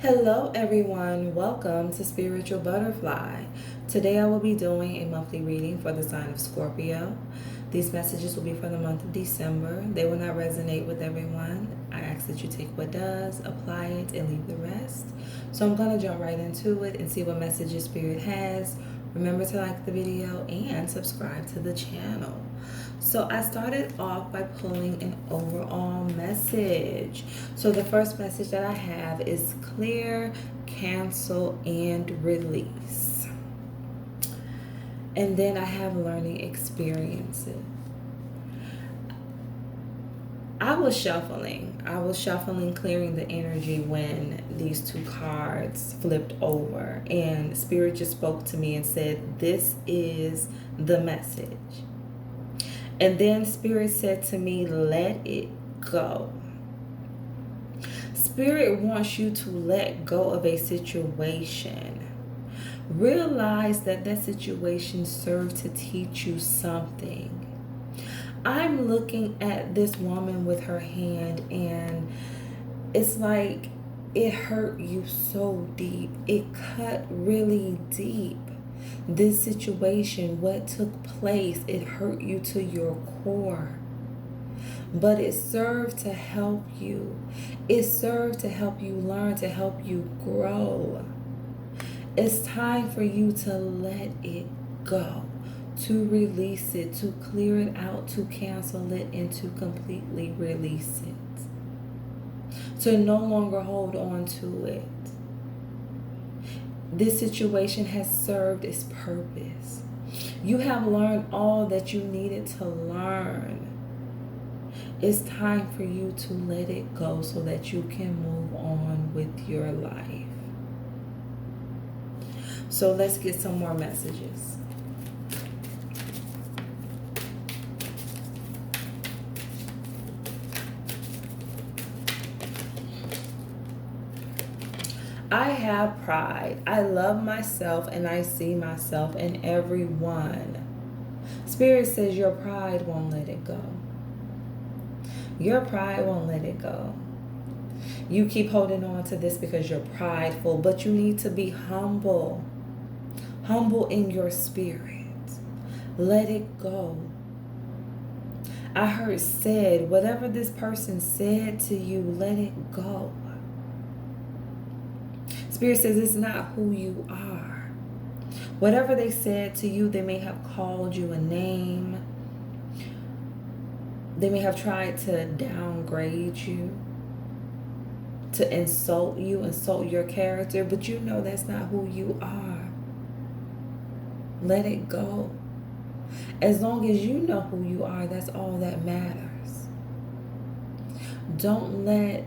Hello everyone, welcome to Spiritual Butterfly. Today I will be doing a monthly reading for the sign of Scorpio. These messages will be for the month of December. They will not resonate with everyone. I ask that you take what does, apply it, and leave the rest. So I'm going to jump right into it and see what messages Spirit has. Remember to like the video and subscribe to the channel. So I started off by pulling an overall message. So the first message that I have is clear, cancel, and release. And then I have learning experiences. I was shuffling, clearing the energy when these two cards flipped over. And Spirit just spoke to me and said, this is the message. And then Spirit said to me, let it go. Spirit wants you to let go of a situation. Realize that that situation served to teach you something. I'm looking at this woman with her hand, and it's like it hurt you so deep. It cut really deep. This situation, what took place, it hurt you to your core. But it served to help you. It served to help you learn, to help you grow. It's time for you to let it go, to release it, to clear it out, to cancel it, and to completely release it. To no longer hold on to it. This situation has served its purpose. You have learned all that you needed to learn. It's time for you to let it go so that you can move on with your life. So let's get some more messages. I have pride. I love myself and I see myself in everyone. Spirit says your pride won't let it go. Your pride won't let it go. You keep holding on to this because you're prideful, but you need to be humble. Humble in your spirit. Let it go. I heard said, whatever this person said to you, let it go. Spirit says it's not who you are. Whatever they said to you, they may have called you a name. They may have tried to downgrade you, to insult you, insult your character, but you know that's not who you are. Let it go. As long as you know who you are, that's all that matters. Don't let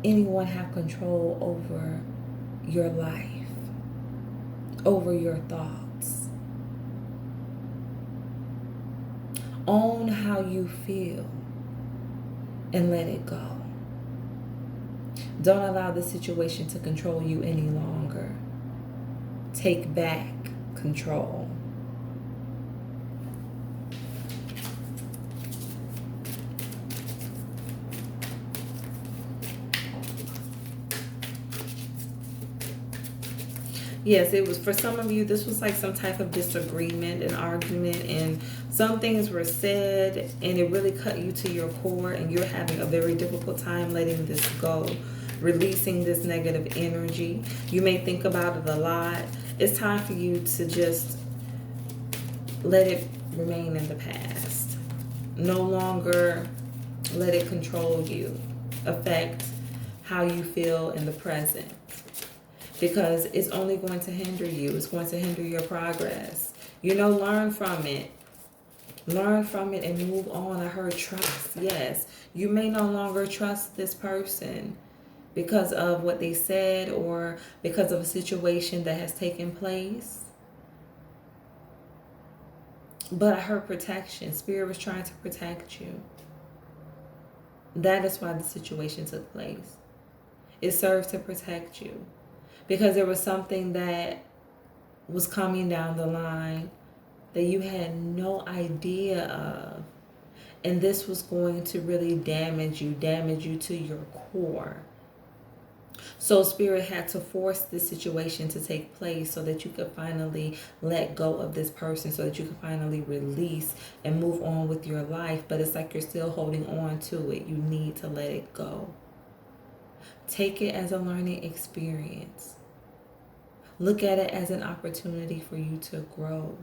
anyone have control over your life, over your thoughts. Own how you feel and let it go. Don't allow the situation to control you any longer. Take back control. Yes, it was for some of you, this was like some type of disagreement, an argument, and some things were said and it really cut you to your core, and you're having a very difficult time letting this go, releasing this negative energy. You may think about it a lot. It's time for you to just let it remain in the past. No longer let it control you, affect how you feel in the present. Because it's only going to hinder you. It's going to hinder your progress. Learn from it. Learn from it and move on. I heard trust. Yes. You may no longer trust this person because of what they said or because of a situation that has taken place. But I heard protection. Spirit was trying to protect you. That is why the situation took place. It served to protect you. Because there was something that was coming down the line that you had no idea of. And this was going to really damage you to your core. So Spirit had to force this situation to take place so that you could finally let go of this person, so that you could finally release and move on with your life. But it's like you're still holding on to it. You need to let it go. Take it as a learning experience. Look at it as an opportunity for you to grow.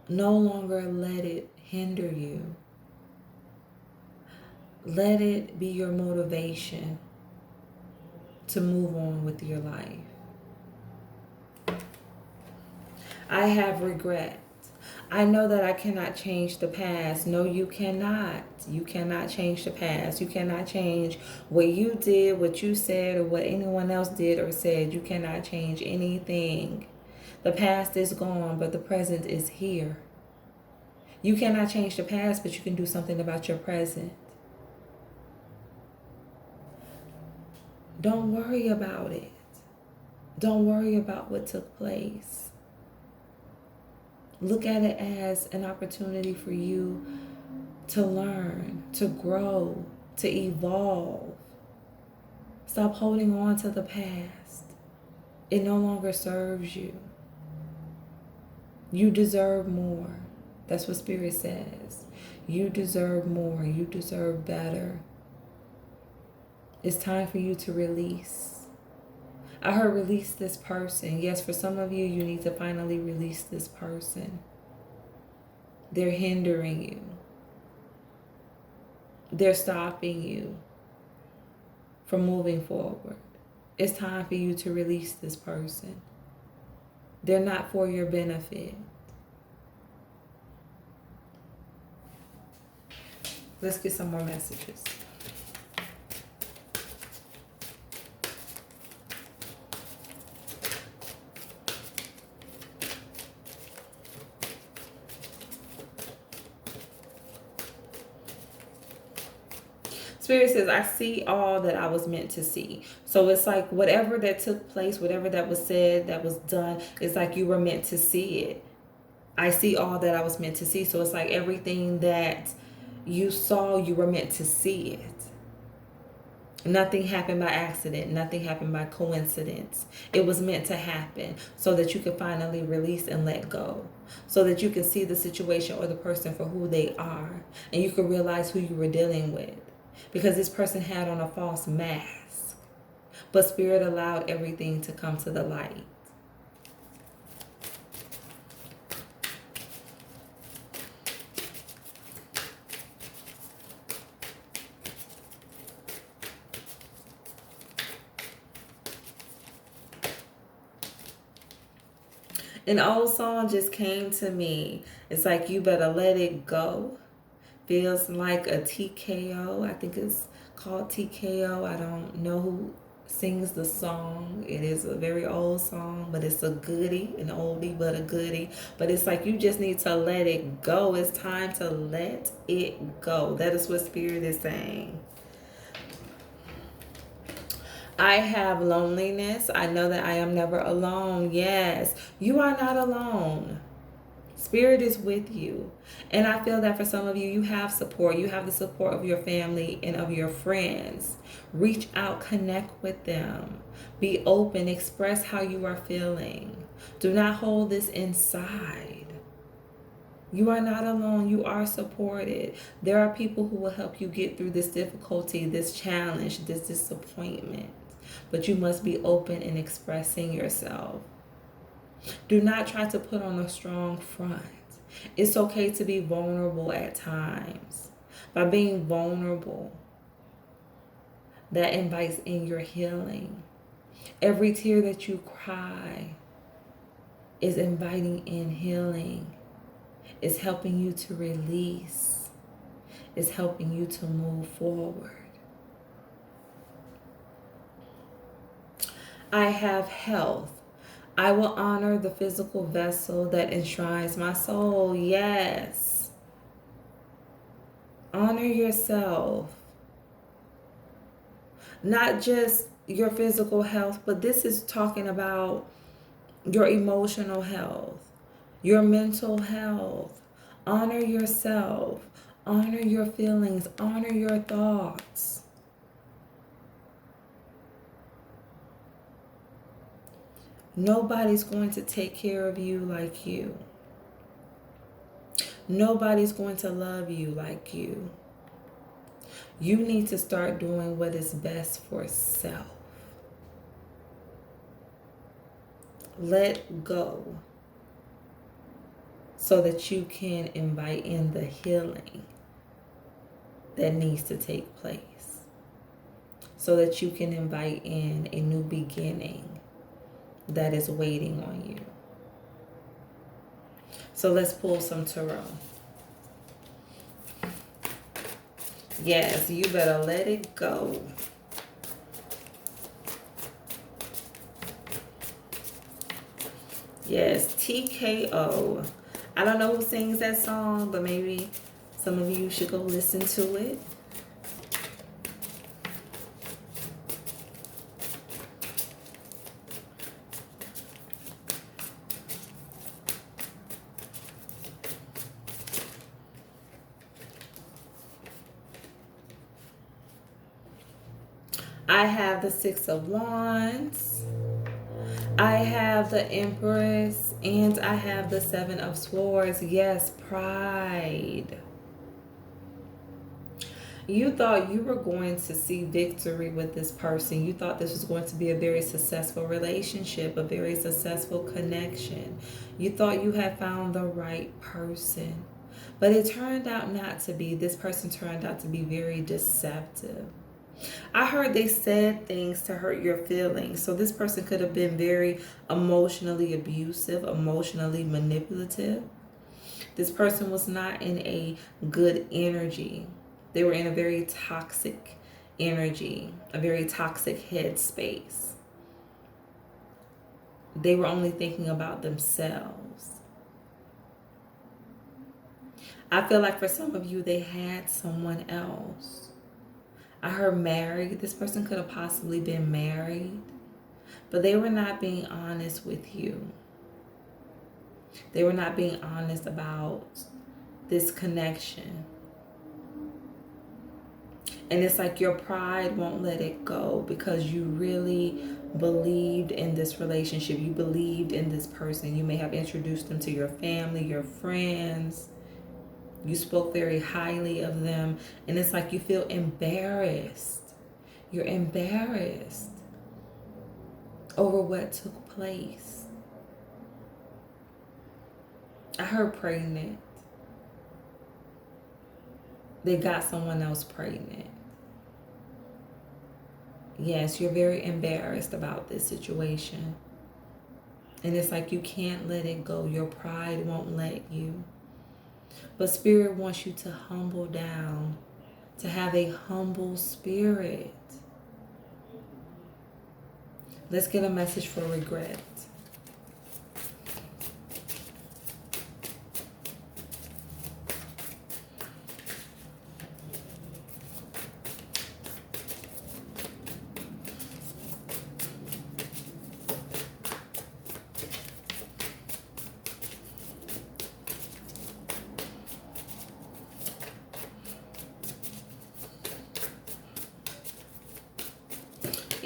No longer let it hinder you. Let it be your motivation to move on with your life. I have regret. I know that I cannot change the past. No, you cannot. You cannot change the past. You cannot change what you did, what you said, or what anyone else did or said. You cannot change anything. The past is gone, but the present is here. You cannot change the past, but you can do something about your present. Don't worry about it. Don't worry about what took place. Look at it as an opportunity for you to learn, to grow, to evolve. Stop holding on to the past. It no longer serves you. You deserve more. That's what Spirit says. You deserve more. You deserve better. It's time for you to release. I heard release this person. Yes, for some of you, you need to finally release this person. They're hindering you. They're stopping you from moving forward. It's time for you to release this person. They're not for your benefit. Let's get some more messages. Spirit says, I see all that I was meant to see. So it's like whatever that took place, whatever that was said, that was done, it's like you were meant to see it. I see all that I was meant to see. So it's like everything that you saw, you were meant to see it. Nothing happened by accident. Nothing happened by coincidence. It was meant to happen so that you could finally release and let go. So that you can see the situation or the person for who they are. And you can realize who you were dealing with. Because this person had on a false mask. But Spirit allowed everything to come to the light. An old song just came to me. It's like, you better let it go. Feels like a TKO. I think it's called TKO. I don't know who sings the song. It is a very old song, but it's a goodie, an oldie but a goodie. But it's like you just need to let it go. It's time to let it go. That is what Spirit is saying. I have loneliness. I know that I am never alone. Yes, you are not alone. Spirit is with you. And I feel that for some of you, you have support. You have the support of your family and of your friends. Reach out, connect with them. Be open, express how you are feeling. Do not hold this inside. You are not alone. You are supported. There are people who will help you get through this difficulty, this challenge, this disappointment. But you must be open in expressing yourself. Do not try to put on a strong front. It's okay to be vulnerable at times. By being vulnerable, that invites in your healing. Every tear that you cry is inviting in healing. It's helping you to release. It's helping you to move forward. I have health. I will honor the physical vessel that enshrines my soul. Yes. Honor yourself. Not just your physical health, but this is talking about your emotional health, your mental health. Honor yourself. Honor your feelings. Honor your thoughts. Nobody's going to take care of you like you. Nobody's going to love you like you. You need to start doing what is best for self. Let go so that you can invite in the healing that needs to take place. So that you can invite in a new beginning that is waiting on you. So let's pull some tarot. Yes, you better let it go. Yes, TKO. I don't know who sings that song, but maybe some of you should go listen to it. I have the Six of Wands. I have the Empress. And I have the Seven of Swords. Yes, pride. You thought you were going to see victory with this person. You thought this was going to be a very successful relationship, a very successful connection. You thought you had found the right person. But it turned out not to be. This person turned out to be very deceptive. I heard they said things to hurt your feelings. So this person could have been very emotionally abusive, emotionally manipulative. This person was not in a good energy. They were in a very toxic energy, a very toxic headspace. They were only thinking about themselves. I feel like for some of you, they had someone else. I heard married. This person could have possibly been married, but they were not being honest with you. They were not being honest about this connection. And it's like your pride won't let it go because you really believed in this relationship. You believed in this person. You may have introduced them to your family, your friends. You spoke very highly of them. And it's like you feel embarrassed. You're embarrassed over what took place. I heard pregnant. They got someone else pregnant. Yes, you're very embarrassed about this situation. And it's like you can't let it go. Your pride won't let you. But Spirit wants you to humble down, to have a humble spirit. Let's get a message for regret.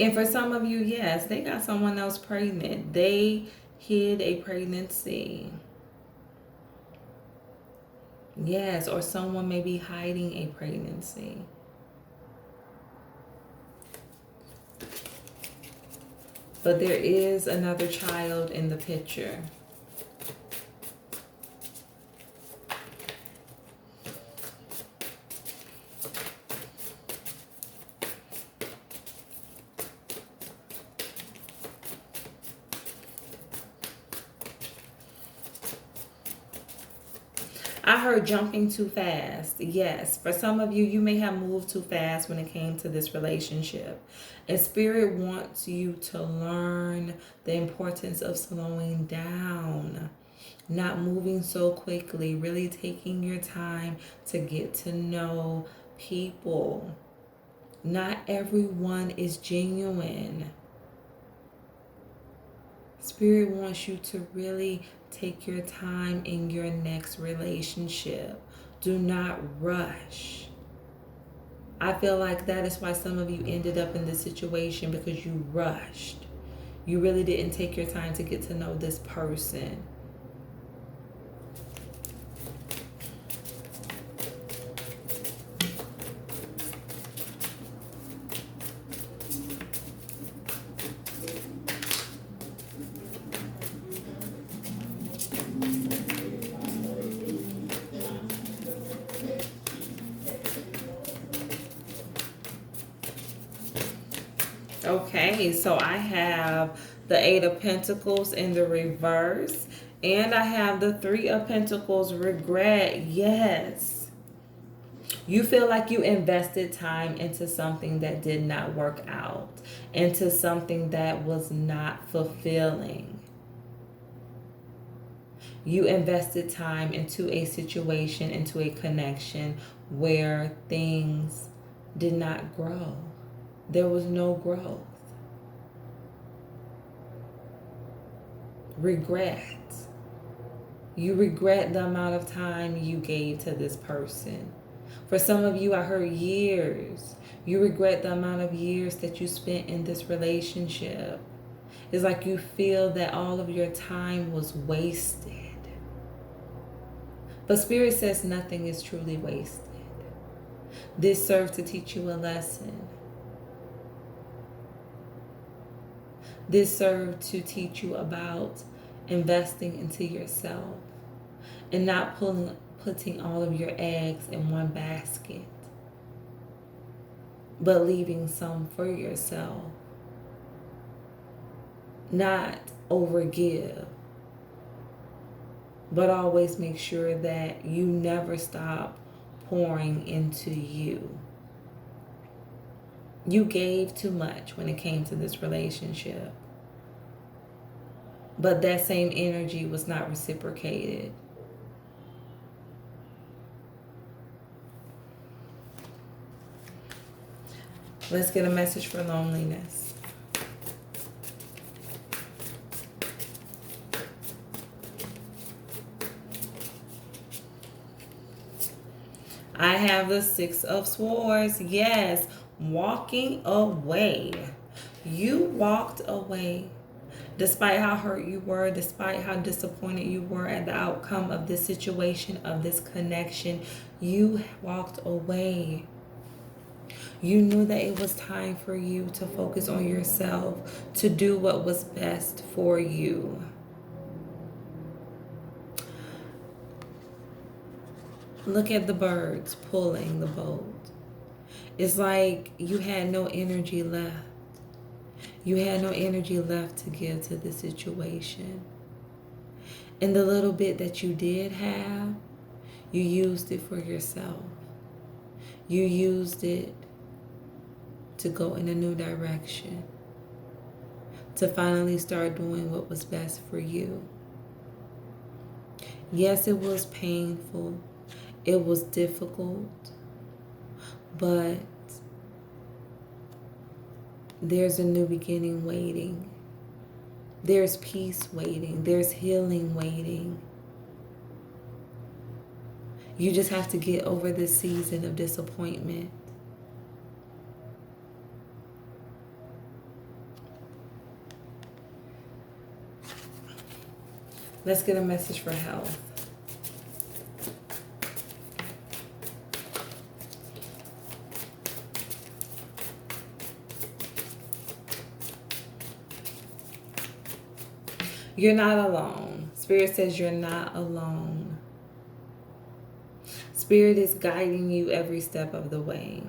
And for some of you, yes, they got someone else pregnant. They hid a pregnancy. Yes, or someone may be hiding a pregnancy. But there is another child in the picture. I heard jumping too fast. Yes, for some of you, you may have moved too fast when it came to this relationship. And Spirit wants you to learn the importance of slowing down, not moving so quickly, really taking your time to get to know people. Not everyone is genuine. Spirit wants you to really take your time in your next relationship. Do not rush. I feel like that is why some of you ended up in this situation, because you rushed. You really didn't take your time to get to know this person. Okay, so I have the Eight of Pentacles in the reverse, and I have the Three of Pentacles, regret. Yes. You feel like you invested time into something that did not work out, into something that was not fulfilling. You invested time into a situation, into a connection where things did not grow. There was no growth. Regret. You regret the amount of time you gave to this person. For some of you, I heard years. You regret the amount of years that you spent in this relationship. It's like you feel that all of your time was wasted. But Spirit says nothing is truly wasted. This served to teach you a lesson. This served to teach you about investing into yourself and not putting all of your eggs in one basket, but leaving some for yourself. Not overgive, but always make sure that you never stop pouring into you. You gave too much when it came to this relationship, but that same energy was not reciprocated. Let's get a message for loneliness. I have the Six of Swords. Yes, walking away. You walked away. Despite how hurt you were, despite how disappointed you were at the outcome of this situation, of this connection, you walked away. You knew that it was time for you to focus on yourself, to do what was best for you. Look at the birds pulling the boat. It's like you had no energy left. You had no energy left to give to the situation. And the little bit that you did have, you used it for yourself. You used it to go in a new direction, to finally start doing what was best for you. Yes, it was painful. It was difficult. But there's a new beginning waiting. There's peace waiting. There's healing waiting. You just have to get over this season of disappointment. Let's get a message for health. You're not alone. Spirit says you're not alone. Spirit is guiding you every step of the way.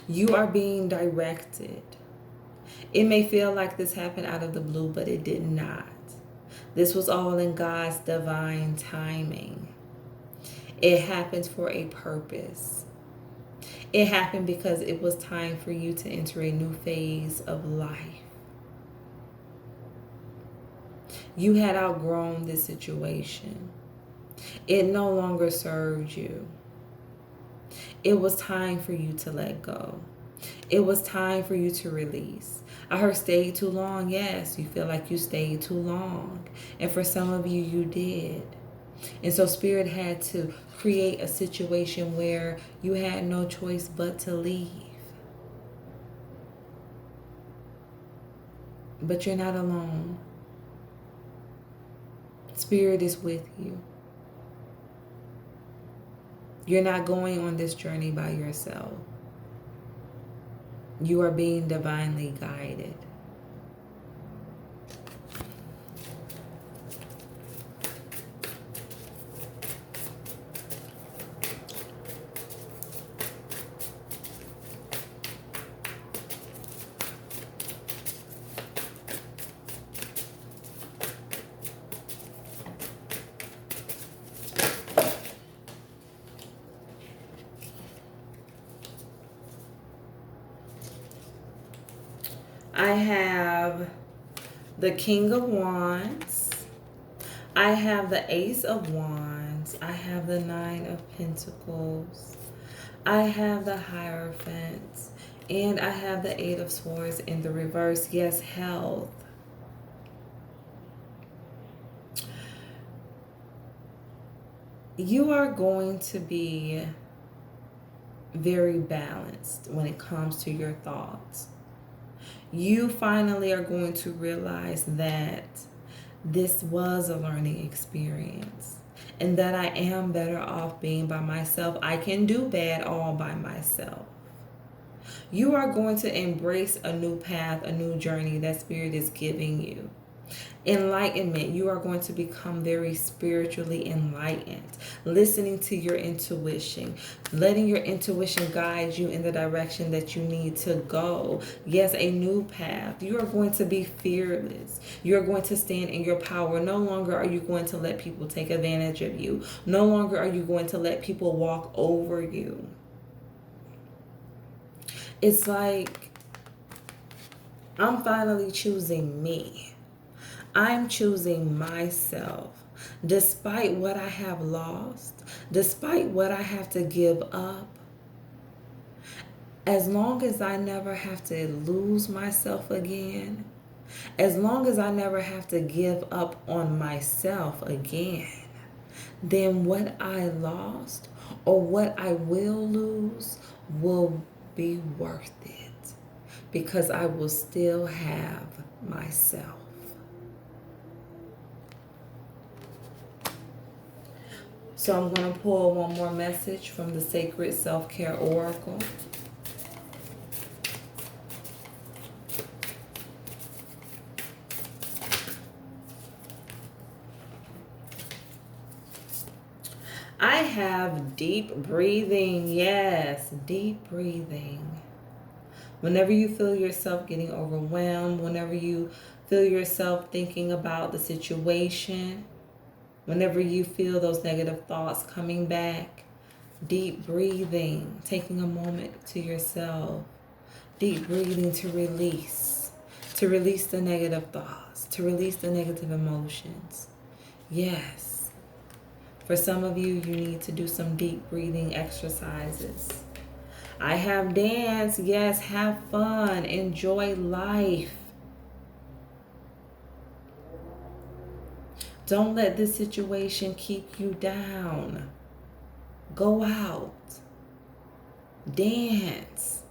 You are being directed. It may feel like this happened out of the blue, but it did not. This was all in God's divine timing. It happened for a purpose. It happened because it was time for you to enter a new phase of life. You had outgrown this situation. It no longer served you. It was time for you to let go. It was time for you to release. I heard stayed too long. Yes, you feel like you stayed too long. And for some of you, you did. And so Spirit had to create a situation where you had no choice but to leave. But you're not alone. Spirit is with you. You're not going on this journey by yourself. You are being divinely guided. I have the King of Wands. I have the Ace of Wands. I have the Nine of Pentacles. I have the Hierophant. And I have the Eight of Swords in the reverse. Yes, health. You are going to be very balanced when it comes to your thoughts. You finally are going to realize that this was a learning experience and that I am better off being by myself. I can do bad all by myself. You are going to embrace a new path, a new journey that Spirit is giving you. Enlightenment. You are going to become very spiritually enlightened, listening to your intuition, letting your intuition guide you in the direction that you need to go. Yes, a new path. You are going to be fearless. You're going to stand in your power. No longer are you going to let people take advantage of you. No longer are you going to let people walk over you. It's like I'm finally choosing me. I'm choosing myself. Despite what I have lost, despite what I have to give up, as long as I never have to lose myself again, as long as I never have to give up on myself again, then what I lost or what I will lose will be worth it, because I will still have myself. So I'm going to pull one more message from the Sacred Self-Care Oracle. I have deep breathing. Yes, deep breathing. Whenever you feel yourself getting overwhelmed, whenever you feel yourself thinking about the situation, whenever you feel those negative thoughts coming back, deep breathing, taking a moment to yourself, deep breathing to release the negative thoughts, to release the negative emotions. Yes. For some of you, you need to do some deep breathing exercises. I have dance. Yes, have fun. Enjoy life. Don't let this situation keep you down. Go out. Dance.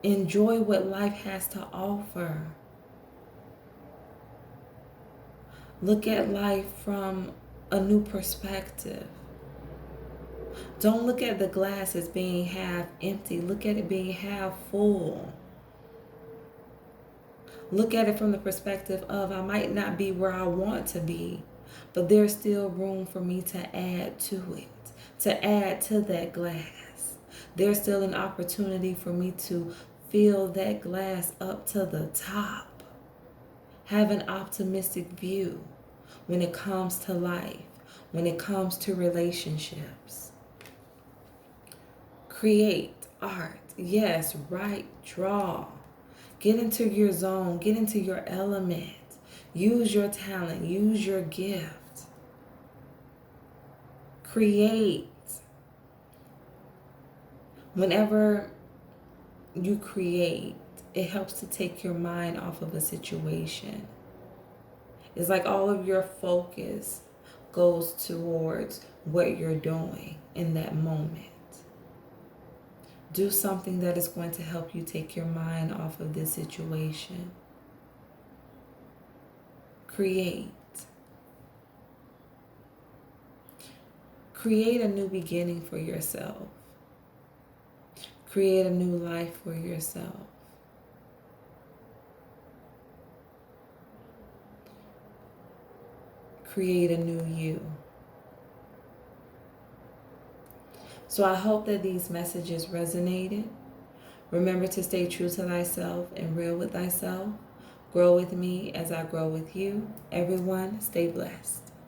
Enjoy what life has to offer. Look at life from a new perspective. Don't look at the glass as being half empty. Look at it being half full. Look at it from the perspective of, I might not be where I want to be, but there's still room for me to add to it, to add to that glass. There's still an opportunity for me to fill that glass up to the top. Have an optimistic view when it comes to life, when it comes to relationships. Create art. Yes, write, draw. Get into your zone. Get into your element. Use your talent. Use your gift. Create. Whenever you create, it helps to take your mind off of a situation. It's like all of your focus goes towards what you're doing in that moment. Do something that is going to help you take your mind off of this situation. Create. Create a new beginning for yourself. Create a new life for yourself. Create a new you. So I hope that these messages resonated. Remember to stay true to thyself and real with thyself. Grow with me as I grow with you. Everyone, stay blessed.